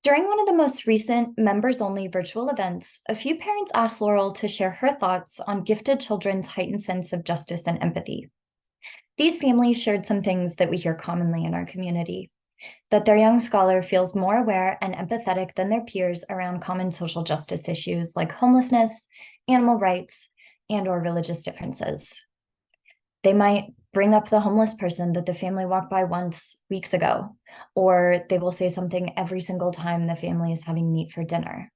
During one of the most recent members-only virtual events, a few parents asked Laurel to share her thoughts on gifted children's heightened sense of justice and empathy. These families shared some things that we hear commonly in our community, that their young scholar feels more aware and empathetic than their peers around common social justice issues like homelessness, animal rights, and/or religious differences. They might bring up the homeless person that the family walked by once weeks ago, or they will say something every single time the family is having meat for dinner.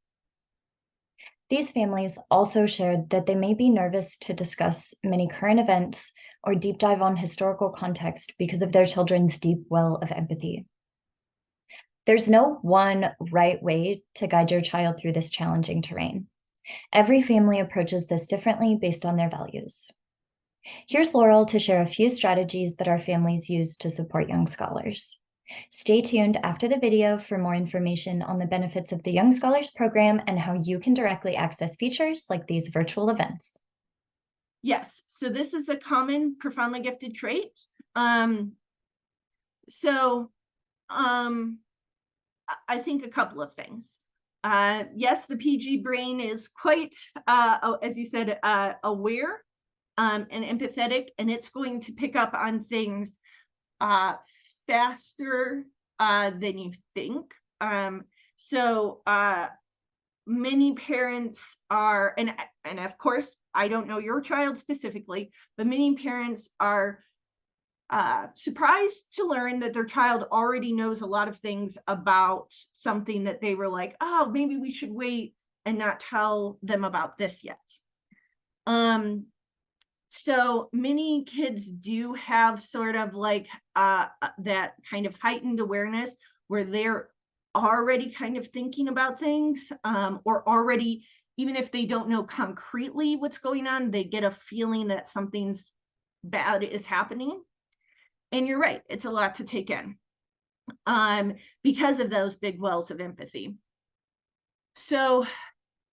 These families also shared that they may be nervous to discuss many current events or deep dive on historical context because of their children's deep well of empathy. There's no one right way to guide your child through this challenging terrain. Every family approaches this differently based on their values. Here's Laurel to share a few strategies that our families use to support young scholars. Stay tuned after the video for more information on the benefits of the Young Scholars Program and how you can directly access features like these virtual events. Yes, so this is a common profoundly gifted trait. I think a couple of things. Yes, the PG brain is quite, as you said, aware and empathetic, and it's going to pick up on things faster than you think. Many parents are, and of course, I don't know your child specifically, but many parents are surprised to learn that their child already knows a lot of things about something that they were like, oh, maybe we should wait and not tell them about this yet. So many kids do have sort of like that kind of heightened awareness where they're already kind of thinking about things, or already, even if they don't know concretely what's going on, they get a feeling that something's bad is happening. And you're right, it's a lot to take in because of those big wells of empathy. So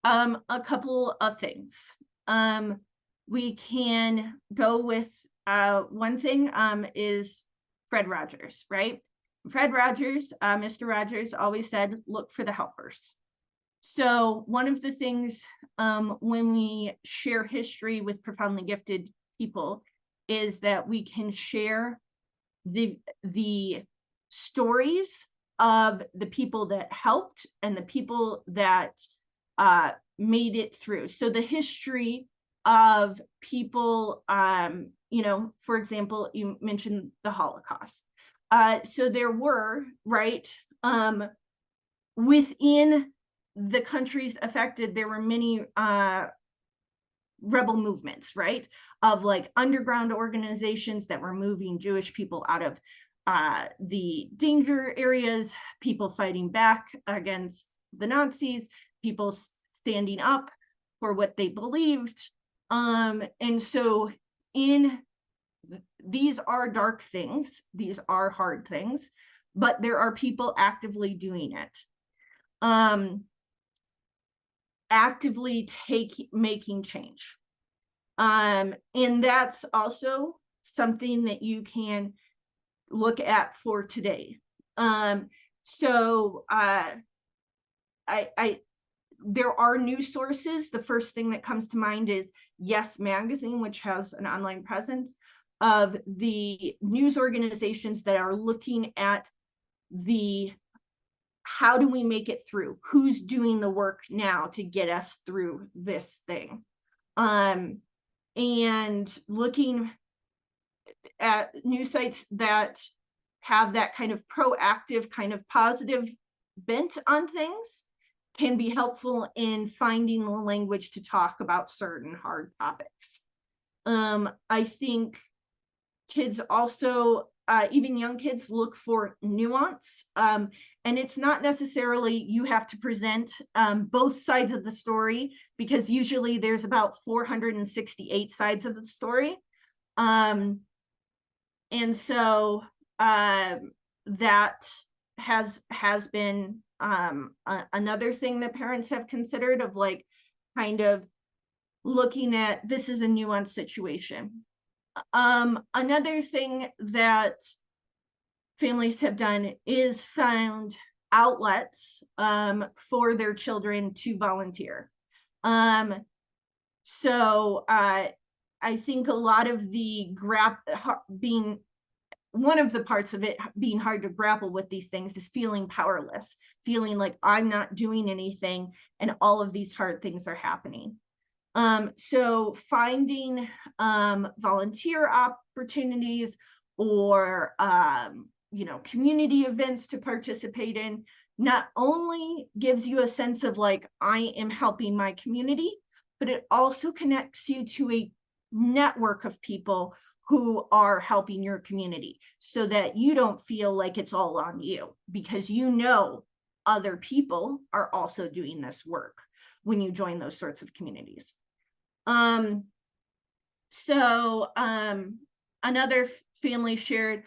a couple of things. We can go with one thing is Fred Rogers, right? Fred Rogers, Mr. Rogers always said, look for the helpers. So one of the things when we share history with profoundly gifted people is that we can share the stories of the people that helped and the people that made it through. So the history of people, for example, you mentioned the Holocaust. So there were, right, within the countries affected, there were many rebel movements, right, of like underground organizations that were moving Jewish people out of the danger areas, people fighting back against the Nazis, people standing up for what they believed. And so these are dark things, these are hard things, but there are people actively doing it, actively making change. And that's also something that you can look at for today. There are news sources. The first thing that comes to mind is Yes Magazine, which has an online presence of the news organizations that are looking at how do we make it through? Who's doing the work now to get us through this thing? And looking at news sites that have that kind of proactive, kind of positive bent on things can be helpful in finding the language to talk about certain hard topics. I think kids also, even young kids, look for nuance. And it's not necessarily you have to present both sides of the story, because usually there's about 468 sides of the story. And so that has been another thing that parents have considered, of like kind of looking at this is a nuanced situation. Another thing that families have done is found outlets for their children to volunteer. So I think a lot of the one of the parts of it being hard to grapple with these things is feeling powerless, feeling like I'm not doing anything and all of these hard things are happening. So finding volunteer opportunities or community events to participate in not only gives you a sense of like, I am helping my community, but it also connects you to a network of people who are helping your community so that you don't feel like it's all on you, because other people are also doing this work when you join those sorts of communities. Another family shared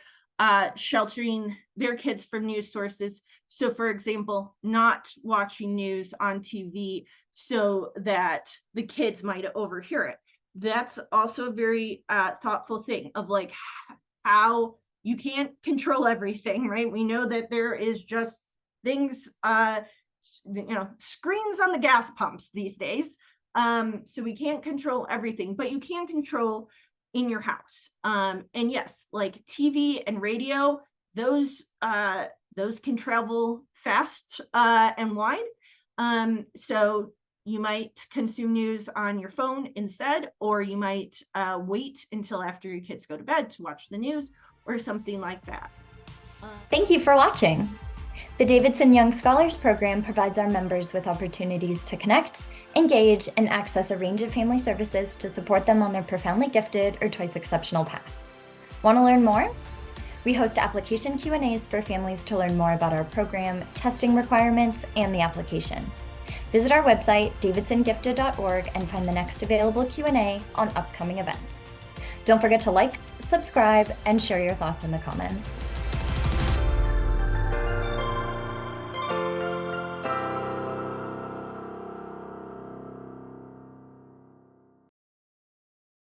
sheltering their kids from news sources. So for example, not watching news on TV so that the kids might overhear it. That's also a very thoughtful thing of like how you can't control everything, right? We know that there is just things, screens on the gas pumps these days. So we can't control everything, but you can control in your house. And yes, like TV and radio, those can travel fast and wide. So you might consume news on your phone instead, or you might wait until after your kids go to bed to watch the news or something like that. Thank you for watching. The Davidson Young Scholars Program provides our members with opportunities to connect, engage, and access a range of family services to support them on their profoundly gifted or twice exceptional path. Want to learn more? We host application Q&As for families to learn more about our program, testing requirements, and the application. Visit our website, davidsongifted.org, and find the next available Q&A on upcoming events. Don't forget to like, subscribe, and share your thoughts in the comments.